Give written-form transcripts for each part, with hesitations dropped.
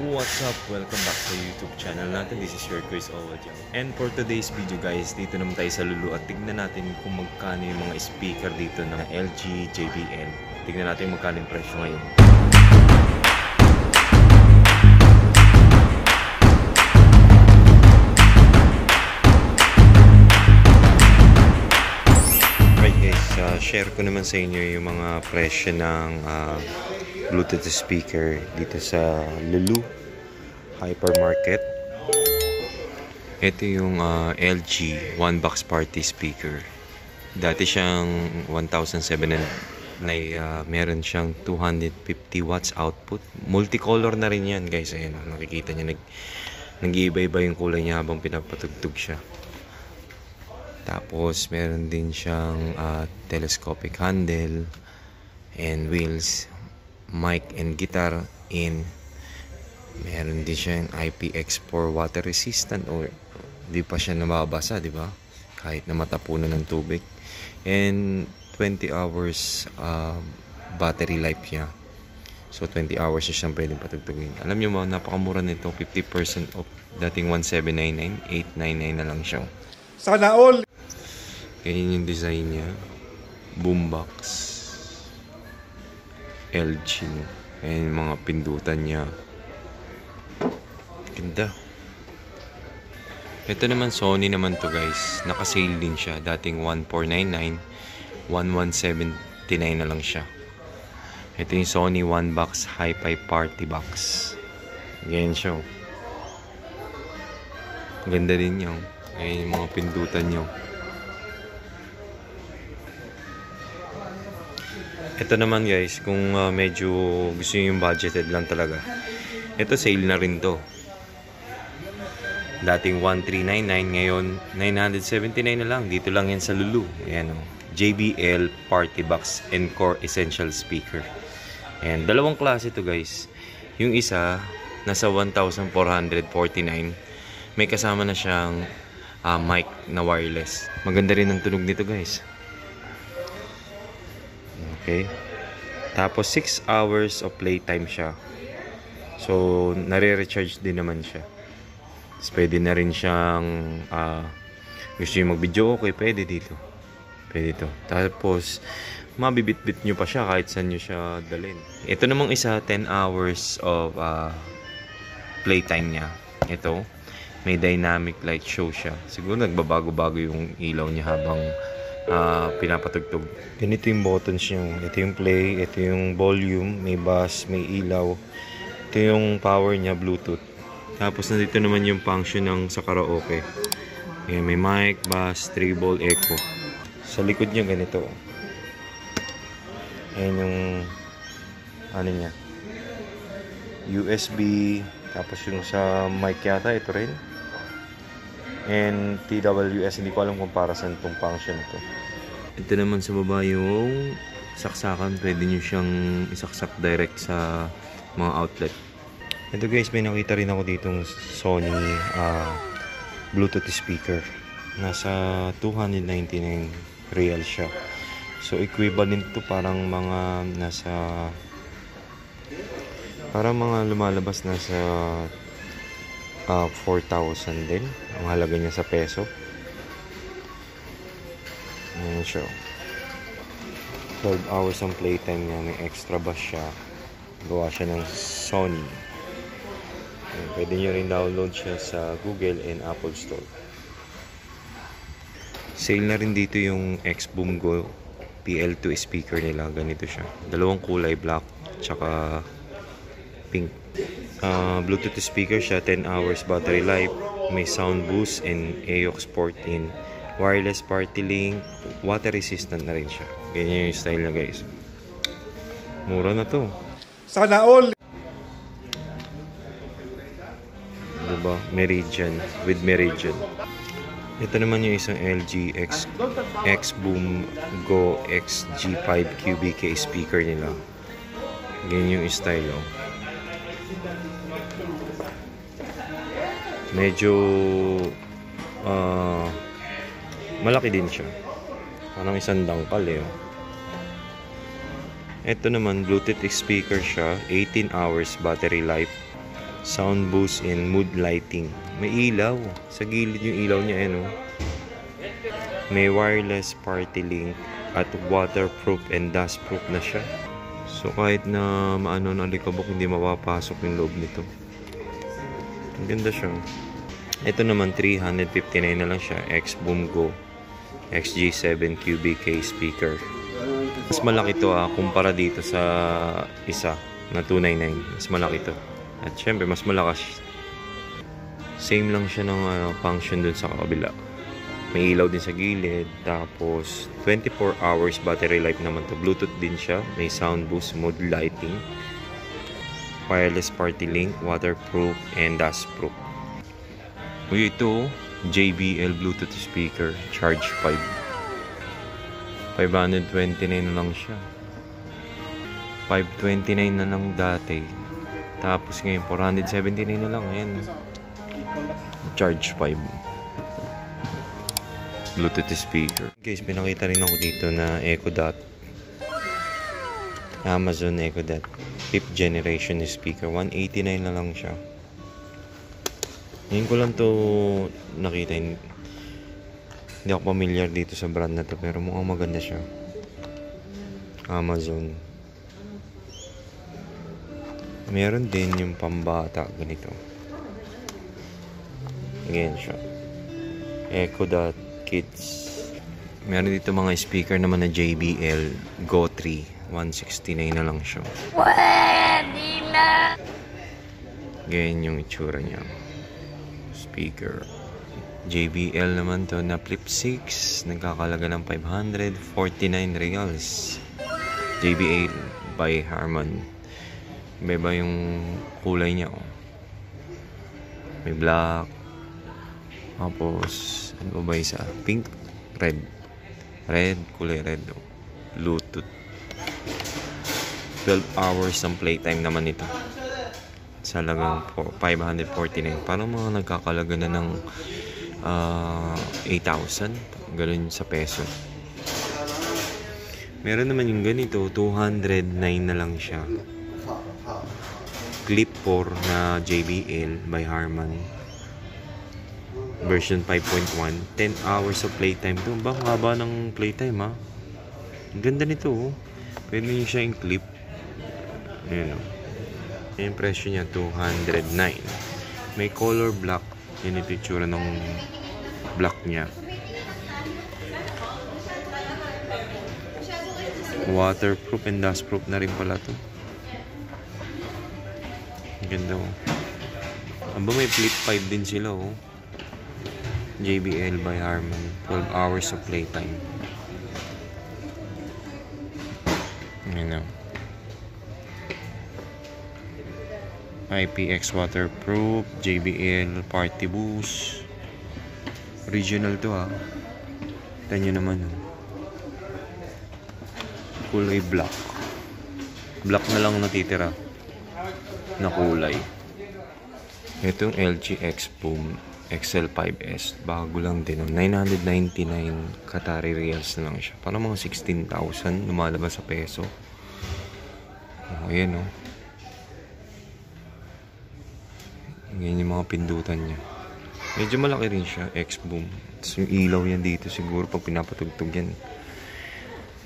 What's up? Welcome back sa YouTube channel natin. This is your Chris Owadjang. And for today's video guys, dito naman tayo sa Lulu at tignan natin kung magkano yung mga speaker dito ng LG, JBL. Tignan natin magkano yung presyo ngayon. Right guys, share ko naman sa inyo yung mga presyo ng Bluetooth speaker dito sa Lulu Hypermarket. Ito yung LG One Box Party speaker. Dati siyang 1,700 na meron siyang 250 watts output. Multicolor na rin yan guys. Ayan, nakikita niyo nag-iiba-iba yung kulay niya habang pinapatugtog siya. Tapos meron din siyang telescopic handle and wheels, mic and guitar in. Meron din siya yung IPX4 water resistant or di pa siya nababasa, di ba? Kahit na matapunan ng tubig. And 20 hours battery life niya. So 20 hours siya siyang pwedeng patugtugin. Alam niyo mo, napakamura nito, 50% off. Dating 1,799, 899 na lang siya. Sana all! Ganyan yung design niya. Boombox. LG. Ayan yung mga pindutan niya. Ganda. Ito naman Sony naman to guys. Naka-sale din siya. Dating 1,499, 1,179 na lang siya. Ito yung Sony One Box Hi-Fi Party Box. Ganyan siya. Ganda din niya. Ayan yung mga pindutan niya. Ito naman guys, kung medyo gusto nyo yung budgeted lang talaga, ito sale na rin to. Dating 1,399, ngayon 979 na lang. Dito lang yan sa Lulu. Ayan o, JBL Party Box Encore Essential Speaker. Ayan, dalawang klase to guys. Yung isa nasa 1,449, may kasama na siyang mic na wireless. Maganda rin ang tunog nito guys. Okay. Tapos 6 hours of playtime siya. So nare-recharge din naman siya. Tapos pwede na rin siyang gusto nyo mag-video, okay, pwede dito. Pwede ito. Tapos mabibit-bit nyo pa siya kahit saan nyo siya dalhin. Ito namang isa, 10 hours of playtime niya. Ito, may dynamic light show siya. Siguro nagbabago-bago yung ilaw niya habang pinapatugtog. Ganito yung buttons niya. Ito yung play, ito yung volume, may bass, may ilaw. Ito yung power niya, Bluetooth. Tapos nandito naman yung function ng sa karaoke. Ayan, may mic, bass, treble, echo. Sa likod niya ganito. Ayan yung ano niya, USB. Tapos yung sa mic yata, ito rin. And TWS, hindi ko alam kung para saan itong function ito. Ito naman sa baba yung saksakan. Pwede nyo siyang isaksak direct sa mga outlet. Ito guys, may nakita rin ako ditong Sony Bluetooth speaker. Nasa 299 real siya. So equivalent to parang mga nasa parang mga lumalabas nasa 4,000 din ang halaga niya sa peso. Ayan siya. 12 hours ang playtime niya. May extra bass siya. Gawa siya ng Sony. Ayan, pwede nyo rin download siya sa Google and Apple Store. Sale na rin dito yung X-Boom Go PL2 speaker nila. Ganito siya. Dalawang kulay, black tsaka pink. Bluetooth speaker siya, 10 hours battery life, may sound boost and AUX port in, wireless party link, water resistant na rin siya. Ganyan yung style niya guys. Mura na to. Sana all! Diba? Meridian, with Meridian. Ito naman yung isang LG X-Boom Go XG5 QBK speaker nila. Ganyan yung style oh. Medyo malaki din siya. Parang isang dangkal eh. Ito naman, Bluetooth speaker siya. 18 hours battery life. Sound boost and mood lighting. May ilaw. Sa gilid yung ilaw niya, ano. May wireless party link at waterproof and dustproof na siya. So kahit na maano ng alikabok, hindi mapapasok yung loob nito. Ang ganda siya. Ito naman 359 na lang siya. X-Boom Go XG7 QBK speaker. Mas malaki to kumpara dito sa isa na 299. Mas malaki to. At syempre mas malakas. Same lang siya ng function dun sa kabila. May ilaw din sa gilid. Tapos 24 hours battery life naman to. Bluetooth din siya. May sound boost, mood lighting, wireless party link, waterproof, and dustproof. Uy, ito JBL Bluetooth speaker. Charge 5. 529 na lang siya. 529 na lang dati. Tapos ngayon 479 na lang. Ayan. Charge 5. Bluetooth speaker. Guys, pinakita rin ako dito na Echo Dot. Amazon Echo Dot. 5th generation speaker. 189 na lang siya. Ngayon ko lang to nakita. Hindi ako familiar dito sa brand na to. Pero mukhang maganda siya. Amazon. Meron din yung pambata. Ganito. Ganyan siya. Echo Dot Kids. Meron dito mga speaker naman na JBL Go 3. 169 na lang siya. Pwede na! Ganyan yung itsura niya. Speaker. JBL naman to na Flip 6. Nagkakalaga ng 549 reals. JBL by Harman. Iba yung kulay niya. May black. Tapos, ano ba isa? Pink, red. Red, kulay red. Bluetooth. 12 hours ng playtime naman ito. Sa lagang 549. Parang mga nagkakalaga na ng 8,000. Ganun sa peso. Meron naman yung ganito. 209 na lang siya. Clip 4 na JBL by Harman. Version 5.1. 10 hours of playtime. Ito, bang haba ng playtime Ang ganda nito Pwede nyo siya yung clip. Ayan yung presyo niya 209. May color black. Yan ito yung tsura ng black niya. Waterproof and dustproof na rin pala to. Ang ganda Aba, may flip 5 din sila JBL by Harman. 12 hours of playtime. Ayan IPX waterproof. JBL party boost. Original to Tignan nyo naman kulay black. Black na lang natitira na kulay. Itong LG X-Boom XL5S. Bago lang din. 999 Qatari Riyals na lang siya. Parang mga 16,000 lumalabas sa peso. Ayan Ayan yung mga pindutan niya. Medyo malaki rin siya. X-Boom. Tapos yung ilaw yan dito siguro pag pinapatugtog yan.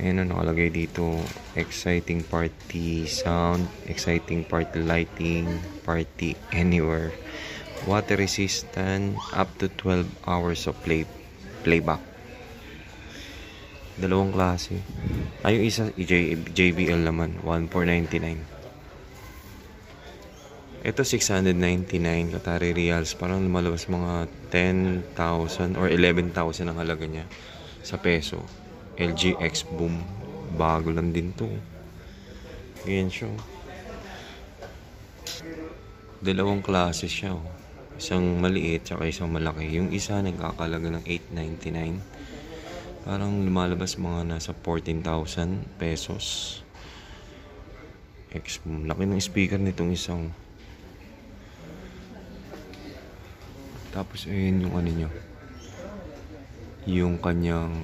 Ayan nakalagay dito. Exciting party sound. Exciting party lighting. Party anywhere. Water resistant, up to 12 hours of playback. Dalawang klase. Yung isa JBL naman, 1,499. Ito 699 Qatari Riyals. Parang lumalabas mga 10,000 or 11,000 ang halaga niya sa peso. LG X-Boom. Bago lang din to. Ganyan siya. Dalawang klase siya Isang maliit tsaka isang malaki. Yung isa nagkakalaga ng 899. Parang lumalabas mga nasa 14,000 pesos. Laki ng speaker nitong isang. Tapos ayun yung niya. Yung kanyang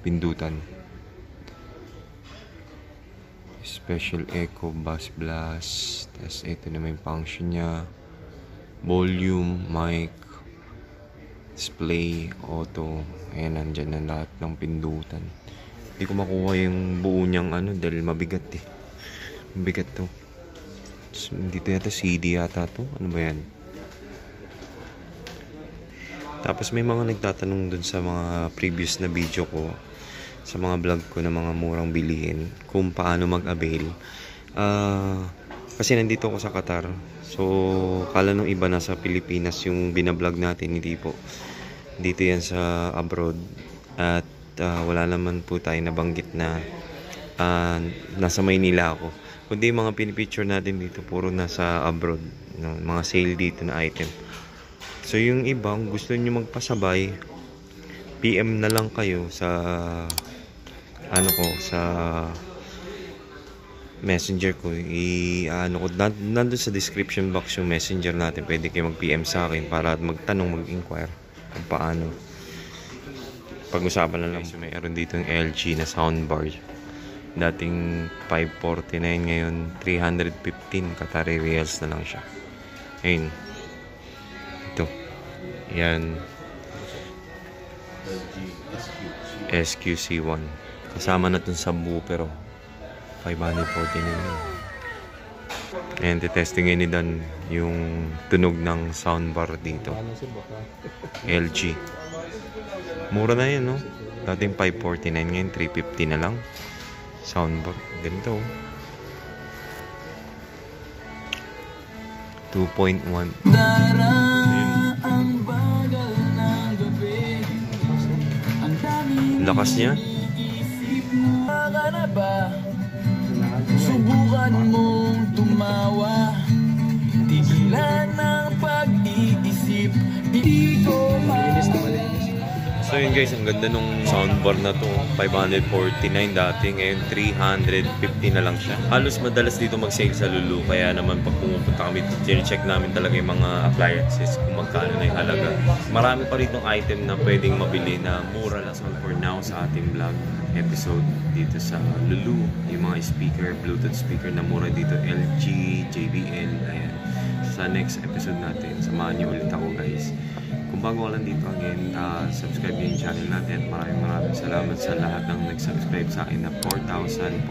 pindutan. Special Echo Bass Blast. Tapos ito na may function niya. volume, mic, display, auto. Ayan, nandyan na lahat ng pindutan. Hindi ko makuha yung buo niyang ano dahil mabigat eh. Mabigat to. Dito yata CD yata to. Ano ba yan? Tapos may mga nagtatanong dun sa mga previous na video ko, sa mga vlog ko na mga murang bilihin, kung paano mag-avail. Kasi nandito ako sa Qatar. So, kala nung iba nasa Pilipinas yung binablog natin, hindi po. Dito yan sa abroad. At wala naman po tayo nabanggit na nasa Maynila ako. Kundi mga pinipicture natin dito, puro nasa abroad. No? Mga sale dito na item. So, yung ibang gusto nyo magpasabay, PM na lang kayo sa sa messenger ko. Nandun sa description box yung messenger natin. Pwede kayo mag-PM sa akin para magtanong, mag-inquire kung paano. Pag-usapan na lang. So, mayroon dito yung LG na soundbar. Dating 549, ngayon 315 Qatari Riyals na lang siya. Ayun. Ito. Yan. SQC1. Kasama na itong subwoofer. 549. Ayan, titestingin ni Dan yung tunog ng soundbar dito. LG. Mura na yun, no? Dating 549, ngayon 350 na lang. Soundbar. Ganito. 2.1. Lakas niya. Subukan mong tumawa, tigilan ng pag-iisip, di ko So yun guys, ang ganda nung soundbar na to. 549 dati, ngayon 350 na lang siya. Halos madalas dito mag-sale sa Lulu, kaya naman pag pumupunta kami, check namin talaga yung mga appliances kung magkano na yung halaga. Marami pa rin itong item na pwedeng mabili na mura lang. So for now sa ating vlog episode dito sa Lulu, yung mga speaker, Bluetooth speaker na mura dito, LG, JBL, ayan. Sa next episode natin, samahan niyo ulit ako guys. Kung bago ka lang dito again, subscribe yung channel natin. Maraming salamat sa lahat ng nag-subscribe sa akin na 4,442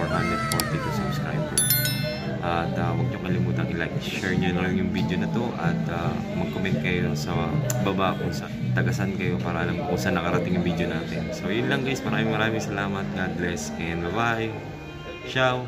subscribers. At huwag nyo kalimutang i-like, share nyo na rin yung video na to at mag-comment kayo sa baba kung sa tagasan kayo para alam kung saan nakarating yung video natin. So yun lang guys, maraming salamat. God bless and bye-bye. Ciao!